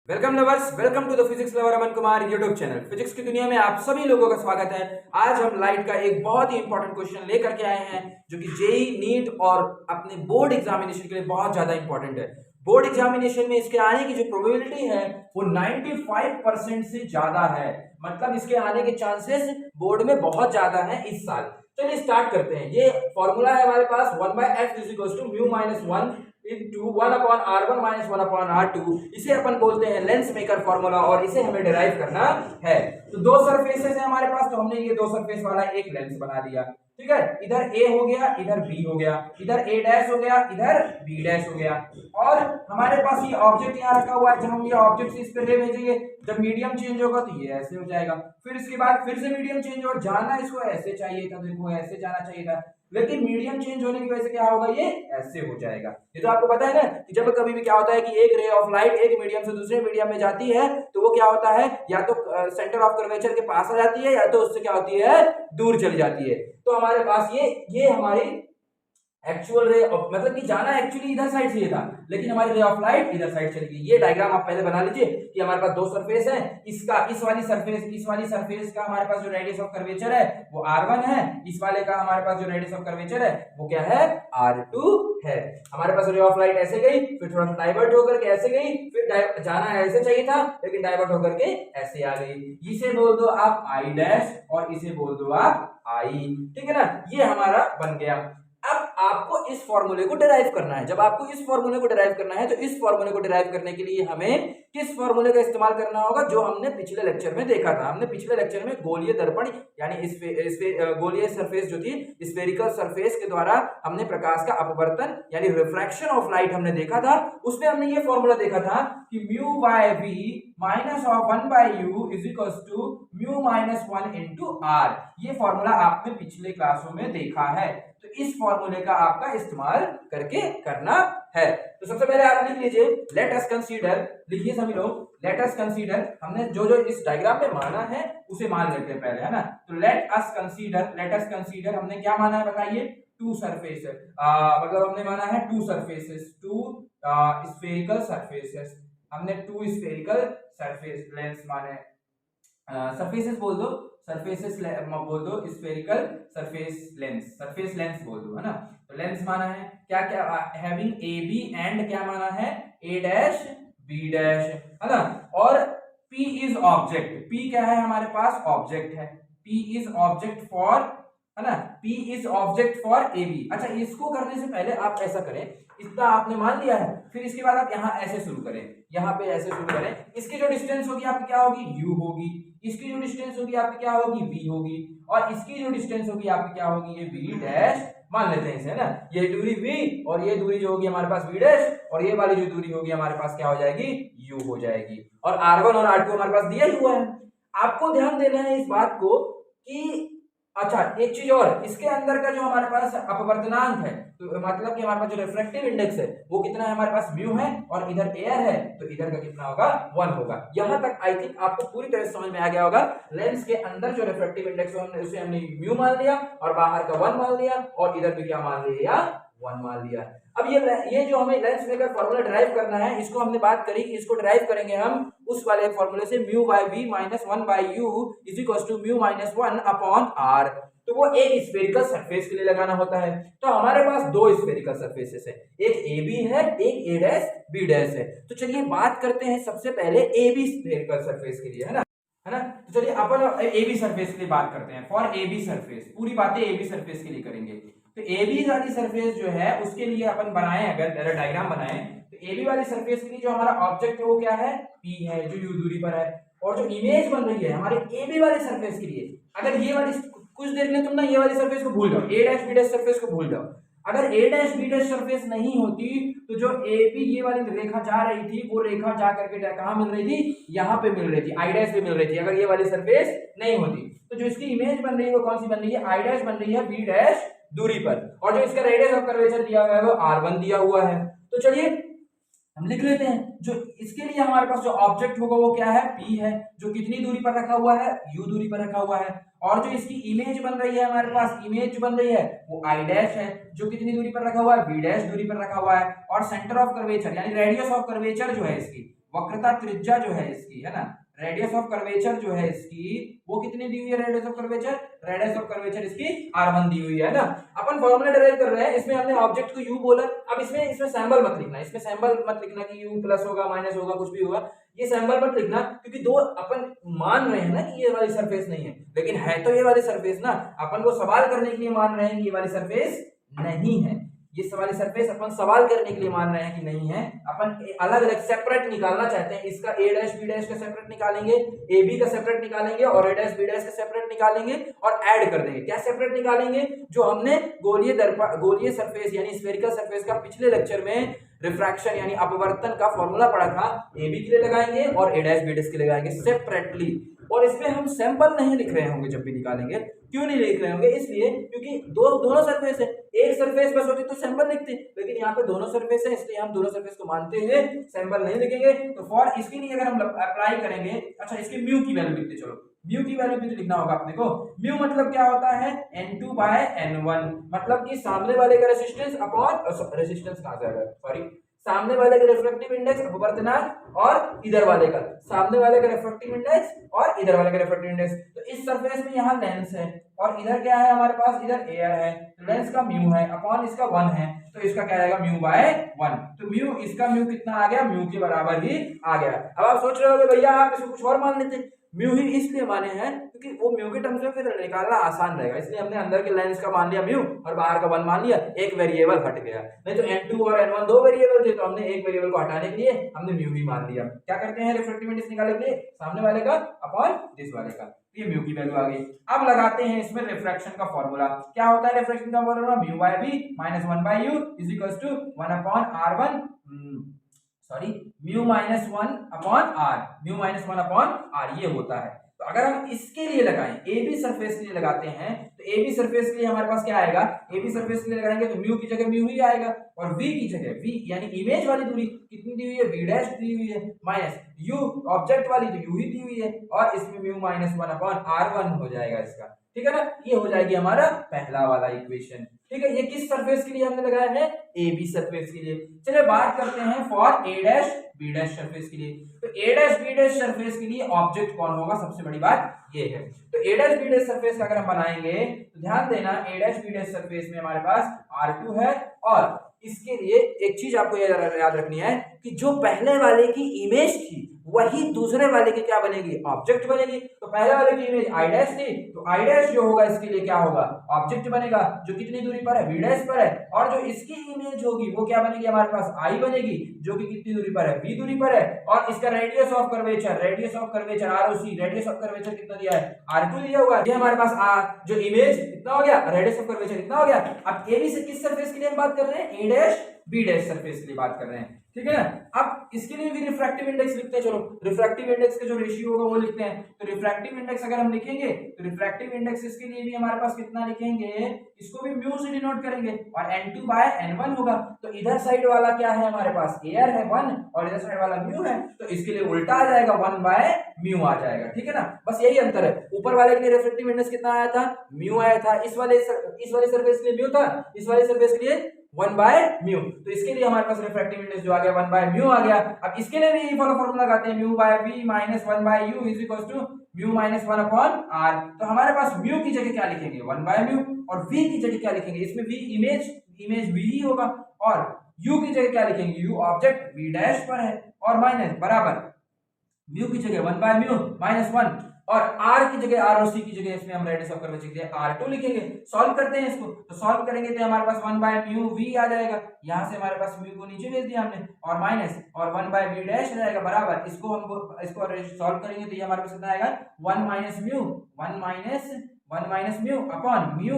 Welcome lovers, welcome to the physics lover Aman Kumar YouTube channel. Physics की दुनिया में आप सभी लोगों का स्वागत है। आज हम लाइट का एक बहुत ही इंपॉर्टेंट क्वेश्चन लेकर के आए हैं जो कि जेई नीट और अपने बोर्ड एग्जामिनेशन के लिए बहुत ज्यादा इंपॉर्टेंट है। बोर्ड एग्जामिनेशन में इसके आने की जो प्रोबेबिलिटी है वो 95% से ज्यादा है, मतलब इसके आने के चांसेस बोर्ड में बहुत ज्यादा है इस साल। चलिए स्टार्ट करते हैं। ये फॉर्मूला है हमारे पास 1/f is equal to mu minus 1 into 1/r1 minus 1/r2। इसे अपन बोलते हैं लेंस मेकर फॉर्मूला और इसे हमें डिराइव करना है। तो दो सरफेसेस है हमारे पास, तो हमने ये दो सरफेस वाला एक लेंस बना दिया। ठीक है, इधर ए हो गया, इधर बी हो गया, इधर ए डैश हो गया, इधर बी डैश हो गया। और हमारे पास ये ऑब्जेक्ट यहाँ रखा हुआ है। जब हम ये ऑब्जेक्ट इस पे रे भेजेंगे, जब मीडियम चेंज होगा तो ये ऐसे हो जाएगा। फिर इसके बाद फिर से मीडियम चेंज होगा, जाना इसको ऐसे चाहिए था, देखो ऐसे जाना चाहिए था, लेकिन मीडियम चेंज होने की वजह से क्या होगा, ये ऐसे हो जाएगा। ये तो आपको पता है ना कि जब कभी भी क्या होता है कि एक रे ऑफ लाइट एक मीडियम से दूसरे मीडियम में जाती है तो वो क्या होता है, या तो सेंटर ऑफ कर्वेचर के पास आ जाती है या तो उससे क्या होती है, दूर चली जाती है। तो हमारे पास ये हमारी एक्चुअल रे ऑफ, मतलब कि जाना एक्चुअली इधर साइड से था, लेकिन हमारी रे ऑफ लाइट इधर साइड चली गई। ये डायग्राम आप पहले बना लीजिए कि हमारे पास दो सरफेस है। इसका इस वाली सरफेस का हमारे पास जो रेडियस ऑफ कर्वेचर है वो r1 है, इस वाले का हमारे पास जो रेडियस ऑफ कर्वेचर है वो क्या है, r2 है। हमारे पास रे ऑफ लाइट ऐसे गई, फिर थोड़ा सा डाइवर्ट होकर के ऐसे गई, फिर जाना ऐसे चाहिए था लेकिन डाइवर्ट होकर के ऐसे आ गई। इसे बोल दो आप आई डैश और इसे बोल दो आप आई। ठीक है ना, ये हमारा बन गया। अब आपको इस फॉर्मूले को डिराइव करना है। जब आपको इस फॉर्मूले को डिराइव करना है तो इस फॉर्मूले को डिराइव करने के लिए हमें किस फॉर्मूले का इस्तेमाल करना होगा, जो हमने पिछले लेक्चर में देखा था। हमने पिछले लेक्चर में गोलीय दर्पण यानी गोलीय सरफेस जो थी, स्फेरिकल सरफेस के द्वारा हमने प्रकाश का अपवर्तन यानी रिफ्रैक्शन ऑफ लाइट हमने देखा था। उसमें हमने ये फॉर्मूला देखा था कि mu by v minus of 1 by u is equal to mu minus 1 into r. ये फॉर्मूला आपने पिछले क्लासों में देखा है, तो इस फॉर्मूले का आपका इस्तेमाल करके करना है। तो सबसे पहले आप लिख लीजिए, लेट अस कंसीडर, लिखिए सभी लोग, लेट अस कंसीडर। हमने जो जो इस डायग्राम में माना है उसे मान लेते हैं पहले, है ना। तो लेट अस कंसीडर हमने क्या माना है बताइए, टू सरफेस, मतलब हमने माना है two surfaces, two spherical surfaces. हमने टू स्फेरिकल सरफेस लेंस माने, सरफेसेस बोल दो, सरफेसेस बोल दो, स्फेरिकल सरफेस लेंस बोल दो, है ना। तो लेंस माना है क्या क्या, हैविंग ए बी एंड क्या माना है, ए डैश बी डैश, है ना। और P इज ऑब्जेक्ट, P क्या है हमारे पास, ऑब्जेक्ट है। P इज ऑब्जेक्ट फॉर, है ना, P is object for A B. अच्छा, इसको करने से पहले आप ऐसा करें, इतना आपने मान लिया है, फिर इसके बाद आप यहाँ ऐसे शुरू करें, यहाँ पे ऐसे शुरू करें। इसकी जो डिस्टेंस होगी आपकी क्या होगी, u होगी। इसकी जो डिस्टेंस होगी आपकी क्या होगी, v होगी। और इसकी जो डिस्टेंस होगी आपकी क्या होगी, ये v डैश मान लेते हैं इसे, है ना। ये दूरी v और ये दूरी जो होगी हमारे पास v डैश, और ये वाली जो दूरी होगी हमारे पास क्या हो जाएगी, u हो जाएगी। और r1 और r2 हमारे पास दिया हुआ है। आपको ध्यान देना है इस बात को कि अच्छा एक चीज और, इसके अंदर का जो हमारे पास अपवर्तनांक है, तो मतलब कि हमारे पास जो रिफ्रैक्टिव इंडेक्स है वो कितना है, हमारे पास म्यू है, और इधर एयर है तो इधर का कितना होगा, 1 होगा। यहां तक आई थिंक आपको पूरी तरह से समझ में आ गया होगा। लेंस के अंदर जो रिफ्रैक्टिव इंडेक्स है उसे हमने म्यू मान लिया, और बाहर का 1 मान लिया, और इधर भी क्या मान लिया, 1 मान लिया। अब ये जो हमें लेंस मेकर फॉर्मूला ड्राइव करना है, इसको हमने बात करी कि इसको ड्राइव करेंगे हम उस वाले फॉर्मूले से, mu by v minus 1 by u is equal to mu minus 1 upon r. तो वो एक स्फेरिकल सरफेस के लिए लगाना होता है। तो हमारे पास दो स्फेरिकल सरफेसेस है, एक ए बी है, एक ए डैश बी डैश है। तो चलिए बात करते हैं सबसे पहले ए बी स्फेरिकल सरफेस के लिए, है ना, है ना। तो चलिए अपन ए बी सरफेस के लिए बात करते हैं। फॉर ए बी सरफेस, पूरी बातें ए बी सरफेस के लिए करेंगे। तो ए बी वाली सरफेस जो है उसके लिए अपन बनाए, अगर डायग्राम बनाए, तो ए बी वाली सरफेस के लिए जो हमारा ऑब्जेक्ट है वो क्या है, पी है, जो यू दूरी पर है। और जो इमेज बन रही है हमारे ए बी वाली सरफेस के लिए, अगर ये वाली कुछ देर में तुम ना ये वाली सरफेस को भूल जाओ, ए डैश बी डैश सरफेस को भूल जाओ। अगर ए डैश बी डैश सरफेस नहीं होती तो जो ए बी ये वाली रेखा जा रही थी, वो रेखा जा करके कहां मिल रही थी, यहाँ पे मिल रही थी, आई डैश पे मिल रही थी, अगर ये वाली सरफेस नहीं होती। तो जो इसकी इमेज बन रही है वो कौन सी बन रही है, आई डैश बन रही है बी डैश दूरी पर, और जो इसका रेडियस ऑफ कर्वेचर दिया हुआ है वो r1 दिया हुआ है। तो चलिए हम लिख लेते हैं, जो इसके लिए हमारे पास जो ऑब्जेक्ट होगा वो क्या है, P है, जो कितनी दूरी पर रखा हुआ है, U दूरी पर रखा हुआ है। और जो इसकी इमेज बन रही है, हमारे पास इमेज जो बन रही है वो I डैश है, जो कितनी दूरी पर रखा हुआ है, B डैश दूरी पर रखा हुआ है। और सेंटर ऑफ कर्वेचर यानी रेडियस ऑफ कर्वेचर जो है इसकी, वक्रता त्रिज्या जो है इसकी, है ना, रेडियस ऑफ कर्वेचर जो है इसकी, वो कितनी दी हुई है radius of curvature? Radius of curvature इसकी r1 दी हुई है ना। अपन फॉर्मूला डिराइव कर रहे हैं, इसमें हमने ऑब्जेक्ट को u बोला। अब इसमें सिंबल मत लिखना, इसमें सिंबल मत लिखना कि u प्लस होगा माइनस होगा कुछ भी होगा, ये सिंबल मत लिखना, क्योंकि दो अपन मान रहे हैं ना कि ये वाली सरफेस नहीं है, लेकिन है तो ये वाली सरफेस ना। अपन वो सवाल करने के लिए मान रहे हैं कि ये वाली सरफेस नहीं है, ये वाली सरफेस अपन सवाल करने के लिए मान रहे हैं कि नहीं है। अपन अलग अलग सेपरेट निकालना चाहते हैं, इसका a डैश b डैश का सेपरेट निकालेंगे, ab का सेपरेट निकालेंगे और a डैश b डैश का सेपरेट निकालेंगे और ऐड कर देंगे। क्या सेपरेट निकालेंगे? जो हमने गोलीय सरफेस यानी स्फेरिकल सरफेस का पिछले लेक्चर में रिफ्रैक्शन यानी अपवर्तन का फॉर्मूला पढ़ा था, ab के लिए लगाएंगे और a डैश b डैश के लिए लगाएंगे सेपरेटली। और इसमें हम सैंपल नहीं लिख रहे होंगे जब भी निकालेंगे। क्यों नहीं लिख रहे होंगे? इसलिए क्योंकि दोनों सरफेस है, एक सरफेस बस होती तो सैंपल लिखते, लेकिन यहाँ पे दोनों सरफेस है, इसलिए हम दोनों सरफेस को मानते हुए सैंपल नहीं लिखेंगे। तो फॉर इसके लिए अगर हम अप्लाई करेंगे, अच्छा इसकी म्यू की वैल्यू लिखते चलो, म्यू की वैल्यू भी तो लिखना होगा अपने को। म्यू मतलब क्या होता है? n2 बाय n1, मतलब कि सामने वाले का रेजिस्टेंस अपॉन रेजिस्टेंस कहां जाएगा, सॉरी, सामने वाले का रिफ्रैक्टिव इंडेक्स अपवर्तनांक और इधर वाले का, सामने वाले का रिफ्रैक्टिव इंडेक्स और इधर वाले का रिफ्रैक्टिव इंडेक्स। तो इस सरफेस में यहाँ लेंस है और इधर क्या है हमारे पास? इधर एयर है, तो लेंस का म्यू है अपॉन इसका 1 है, तो इसका क्या आएगा? Mu by 1। तो म्यू, इसका म्यू कितना आ गया? म्यू के बराबर ही आ गया। अब आप सोच रहे होगे भैया आप इसको कुछ और मान लेते, म्यू ही इसलिए माने हैं क्योंकि वो म्यू के टर्म्स में फिर निकालना आसान रहेगा, इसलिए हमने अंदर के लेंस का मान लिया म्यू और बाहर का 1 मान लिया, एक वेरिएबल हट गया। नहीं तो n2 और n1 दो वेरिएबल थे, तो हमने एक वेरिएबल को हटाने के लिए हमने म्यू ही मान लिया। क्या करते हैं रिफ्रैक्टिव इंडेक्स निकालने के लिए? सामने वाले का अपॉन दिस वाले का, ये म्यू की वैल्यू आ गई। अब लगाते हैं इसमें रिफ्रैक्शन का फॉर्मूला। क्या होता है रिफ्रैक्शन का formula? Mu by v minus 1 by u is equals to 1 upon r1, sorry, mu minus 1 upon r, mu minus 1 upon r, ये होता है। तो अगर हम इसके लिए लगाएं, ए बी सरफेस के लिए लगाते हैं, तो ए बी सरफेस के लिए हमारे पास क्या आएगा? ए बी सरफेस के लिए लगाएंगे तो म्यू की जगह म्यू ही आएगा और v की जगह v यानी इमेज वाली दूरी कितनी दी हुई है? v डैश दी हुई है, माइनस u ऑब्जेक्ट वाली तो u ही दी हुई है और इसमें म्यू माइनस 1 अपॉन r1 हो जाएगा इसका, ठीक है ना। ये हो जाएगी हमारा पहला वाला इक्वेशन, ठीक है। ये किस सरफेस के लिए हमने लगाया है? ए बी सरफेस के लिए। चलिए बात करते हैं for A dash B dash surface के लिए। तो A dash B dash surface के लिए ऑब्जेक्ट कौन होगा? सबसे बड़ी बात ये है। तो A dash B dash surface का अगर हम बनाएंगे तो ध्यान देना, ए डैश बी डैश सरफेस में हमारे पास r2 है और इसके लिए एक चीज आपको याद रखनी है कि जो पहले वाले की इमेज थी वही दूसरे वाले की क्या बनेगी? ऑब्जेक्ट बनेगी। तो पहले वाले की इमेज आई डैश थी, तो आई डैश जो होगा इसके लिए क्या होगा? ऑब्जेक्ट बनेगा, जो कितनी दूरी पर है? वी डैश पर है। और जो इसकी इमेज होगी वो क्या बनेगी? हमारे पास आई बनेगी, जो कि कितनी दूरी पर है? वी दूरी पर है। और इसका radius of curvature ROC, radius of curvature कितना दिया है? r2 दिया हुआ है। ये हमारे पास जो इमेज कितना हो गया, रेडियस ऑफ कर्वेचर कितना हो गया। अब ए बी से किस सरफेस के लिए हम बात कर रहे हैं? ए डैश बी डैश सरफेस के लिए बात कर रहे हैं, ठीक है ना। अब इसके लिए भी रिफ्रैक्टिव इंडेक्स लिखते हैं। चलो रिफ्रैक्टिव इंडेक्स का जो रेशियो होगा वो लिखते हैं। तो रिफ्रैक्टिव इंडेक्स अगर हम लिखेंगे तो रिफ्रैक्टिव इंडेक्स इसके लिए भी हमारे पास कितना लिखेंगे? इसको भी म्यू से डिनोट करेंगे और n2 बाय n1 होगा। तो इधर साइड वाला क्या है हमारे पास? एयर है 1 और इधर साइड वाला म्यू है, तो इसके लिए उल्टा आ जाएगा, 1 बाय म्यू आ जाएगा, ठीक है ना। बस यही अंतर है। ऊपर वाले के लिए रिफ्रैक्टिव इंडेक्स कितना आया था? म्यू आया था। इस वाले सरफेस के लिए म्यू था, इस वाले सरफेस के लिए 1 बाय म्यू। तो इसके लिए हमारे पास रिफ्रैक्टिव इंडेक्स जो आ गया 1 बाय म्यू आ गया। अब इसके लिए भी यही फॉर्मूला लगाते हैं, mu by v minus 1 by u is equal to mu minus 1 upon r। तो हमारे पास म्यू की जगह क्या लिखेंगे? 1 बाय म्यू। और v की जगह क्या लिखेंगे? इसमें v इमेज v ही होगा और u की जगह क्या लिखेंगे? u ऑब्जेक्ट v डैश पर है और माइनस बराबर म्यू की जगह 1 बाय म्यू माइनस 1 और r की जगह ROC की जगह इसमें हम रेडियस ऑफ कर्वेचर की जगह r2 लिखेंगे। सॉल्व करते हैं इसको, तो सॉल्व करेंगे तो हमारे पास 1 बाय म्यू v आ जाएगा। यहाँ से हमारे पास म्यू को नीचे भेज दिया हमने और माइनस और 1 बाय v डैश आ जाएगा बराबर। इसको सॉल्व करेंगे तो ये हमारे पास कितना आएगा? 1 minus mu upon mu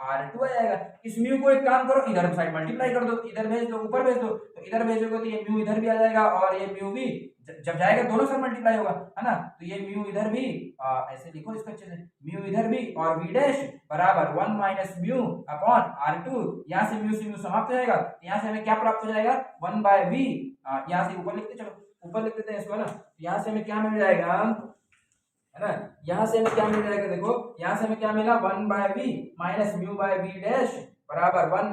r2 आ जाएगा। इस म्यू को एक काम करो, इधर साइड मल्टीप्लाई कर दो, इधर भेज दो, ऊपर भेज दो। तो इधर भेजोगे तो ये म्यू इधर भी आ जाएगा और ये म्यू भी जब जाएगा दोनों से मल्टीप्लाई होगा, है ना। तो ये म्यू इधर भी ऐसे लिखो इसको अच्छे से, म्यू इधर भी और v डैश बराबर 1 माइनस म्यू अपॉन r2। यहाँ से म्यू समाप्त हो जाएगा। यहाँ से हमें क्या प्राप्त हो जाएगा? 1 बाय v। यहाँ से ऊपर लिखते, चलो ऊपर लिख देते हैं इसको, है ना। यहाँ से हमें क्या मिल जाएगा, है ना। यहाँ से हमें क्या मिल जाएगा? देखो यहाँ से हमें क्या मिला? 1 by v minus mu by v dash बराबर 1।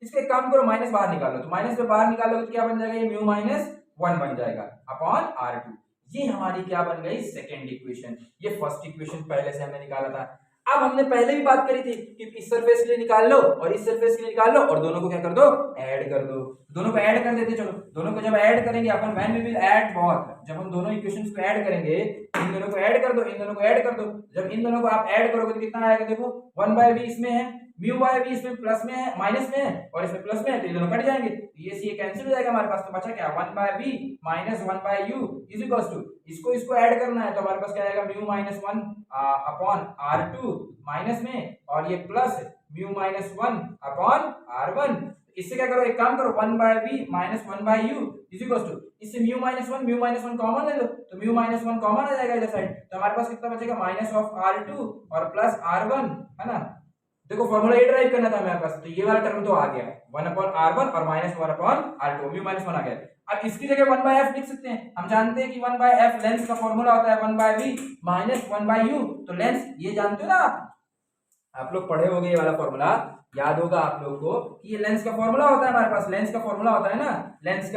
इसके काम करो, माइनस बाहर निकालो, तो माइनस में बाहर निकालोगे तो क्या बन जाएगा? ये म्यू माइनस 1 बन जाएगा अपॉन R2। ये हमारी क्या बन गई, सेकेंड इक्वेशन। ये फर्स्ट इक्वेशन पहले से हमने निकाला था। अब हमने पहले भी बात करी थी कि इस सरफेस के लिए निकाल लो और इस सरफेस के लिए निकाल लो और दोनों को क्या कर दो, ऐड कर दो। दोनों को ऐड कर देते, चलो दोनों को जब ऐड करेंगे अपन, व्हेन वी विल ऐड बहुत, जब हम दोनों इक्वेशंस को ऐड करेंगे, इन दोनों को ऐड कर दो, इन दोनों को ऐड कर दो। जब इन दोनों को आप ऐड करोगे तो कितना आएगा, देखो 1/v इसमें है, म्यू बाय v इसमें प्लस में है, माइनस में है और इसमें प्लस में है, तो ये दोनों कट जाएंगे, तो ये सी कैंसिल हो जाएगा हमारे पास। तो बचा क्या, 1/v minus 1/u is equals to, इसको ऐड करना है तो हमारे पास क्या आएगा, mu minus 1 upon R2 minus में और ये plus mu minus 1 upon R1। इससे क्या करो, एक काम करो, 1/v minus 1/u is equals to, इससे म्यू माइनस 1 कॉमन ले लो तो म्यू माइनस 1 कॉमन आ जाएगा इधर साइड, तो हमारे पास कितना बचेगा, माइनस ऑफ R2 और प्लस R1, है ना। देखो फॉर्मूला ये ड्राइव करना था हमारे पास, तो ये वाला टर्म तो आ गया 1/R1 और माइनस 1/R2, म्यू माइनस 1 आ गया। अब इसकी जगह 1/f लिख सकते हैं, हम जानते हैं कि 1/f लेंथ का फॉर्मूला होता है 1/v माइनस 1/u, तो लेंथ ये जानते हो ना आप लोग पढ़े होंगे, ये वाला फॉर्मूला याद होगा आप लोग को कि ये लेंस का फॉर्मूला होता है हमारे पास, लेंस का फॉर्मूला होता है ना, लेंस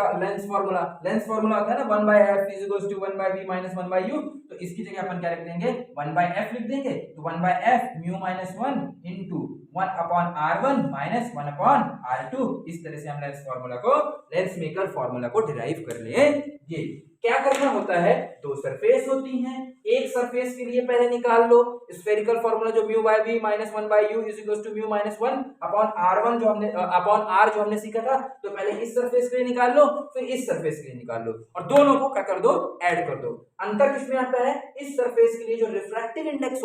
फॉर्मूला होता है ना 1/f is equals to 1/v minus 1/u। तो इसकी जगह अपन क्या लिख देंगे, 1/f लिख देंगे, तो 1/f mu minus 1 into 1/R1 minus 1/R2। इस तरह से हम लेंस फॉर्मूला को, लेंस मेकर फॉर्मूला को डिराइव कर लेंगे। क्या करना होता है, दो सरफेस होती हैं, एक सरफेस के लिए पहले निकाल लो स्फेरिकल फॉर्मूला जो mu by v minus 1/u is equals to mu minus 1 upon R1 जो हमने अपॉन R जो हमने सीखा था। तो पहले इस सरफेस के लिए निकाल लो, फिर इस सरफेस के लिए निकाल लो और दोनों को क्या कर दो, ऐड कर दो। अंतर किसमें आता है, इस सरफेस के लिए जो रिफ्रैक्टिव इंडेक्स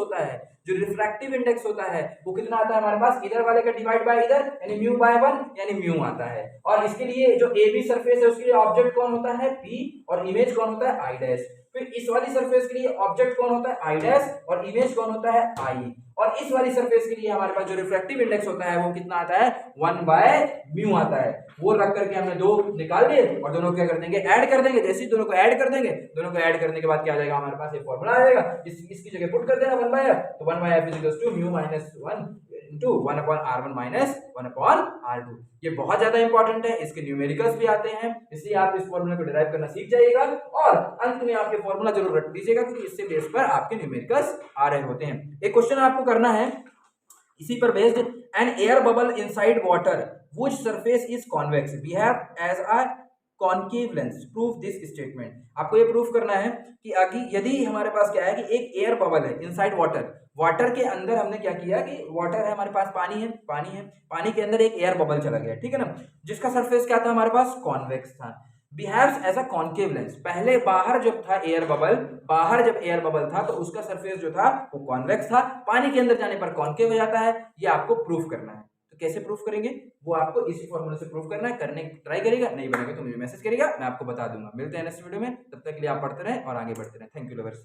होता है, वो कितना आता है हमारे पास, इधर वाले का डिवाइड बाय इधर यानी म्यू बाय 1 यानी म्यू आता है। और इसके लिए जो AB सरफेस है उसके लिए ऑब्जेक्ट कौन होता है, P और इमेज कौन होता है, I डैश। फिर इस वाली सरफेस के लिए ऑब्जेक्ट कौन होता है, I डैश और इमेज कौन होता है, I। और इस वाली सरफेस के लिए हमारे पास जो रिफ्रैक्टिव इंडेक्स होता है वो कितना आता है, 1/म्यू आता है। वो रख करके हमने दो निकाल लिए और दोनों क्या कर देंगे, ऐड कर देंगे। जैसे ही दोनों को ऐड कर देंगे, दोनों को ऐड करने के बाद क्या आ जाएगा हमारे पास, एक फॉर्मूला आ जाएगा, इसकी जगह पुट कर देना 1/f, तो 1/f is equals to mu minus 1 into 1/R1 minus 1/R2। ये बहुत ज्यादा इंपॉर्टेंट है, इसके न्यूमेरिकल्स भी आते हैं, इसलिए आप इस फॉर्मूला को डिराइव करना सीख जाइएगा और अंत में आपके फॉर्मूला जरूर रख दीजिएगा क्योंकि इससे बेस पर आपके न्यूमेरिकल्स आ रहे होते हैं। एक क्वेश्चन आपको करना है इसी पर based, an air bubble inside water which surface is convex behave as a concave lens, proof this statement. आपको ये प्रूफ करना है कि यदि हमारे पास क्या है कि एक एयर बबल है इनसाइड वाटर के अंदर हमने क्या किया कि वाटर है हमारे पास, पानी के अंदर एक एयर बबल चला गया, ठीक है ना, जिसका सरफेस क्या था हमारे पास, कॉन्वेक्स था। Behaves as a concave lens, पहले बाहर जब था एयर बबल था तो उसका सरफेस जो था वो कॉन्वेक्स था, पानी के अंदर जाने पर कॉनकेव हो जाता है। ये आपको प्रूफ करना है, तो कैसे प्रूफ करेंगे वो आपको इसी फॉर्मूले से प्रूफ करना है, करने ट्राई करिएगा, नहीं बनेगा तो मुझे मैसेज करिएगा, मैं आपको बता दूंगा। मिलते हैं नेक्स्ट वीडियो में, तब तक के लिए आप पढ़ते रहें और आगे बढ़ते रहें। Thank you lovers.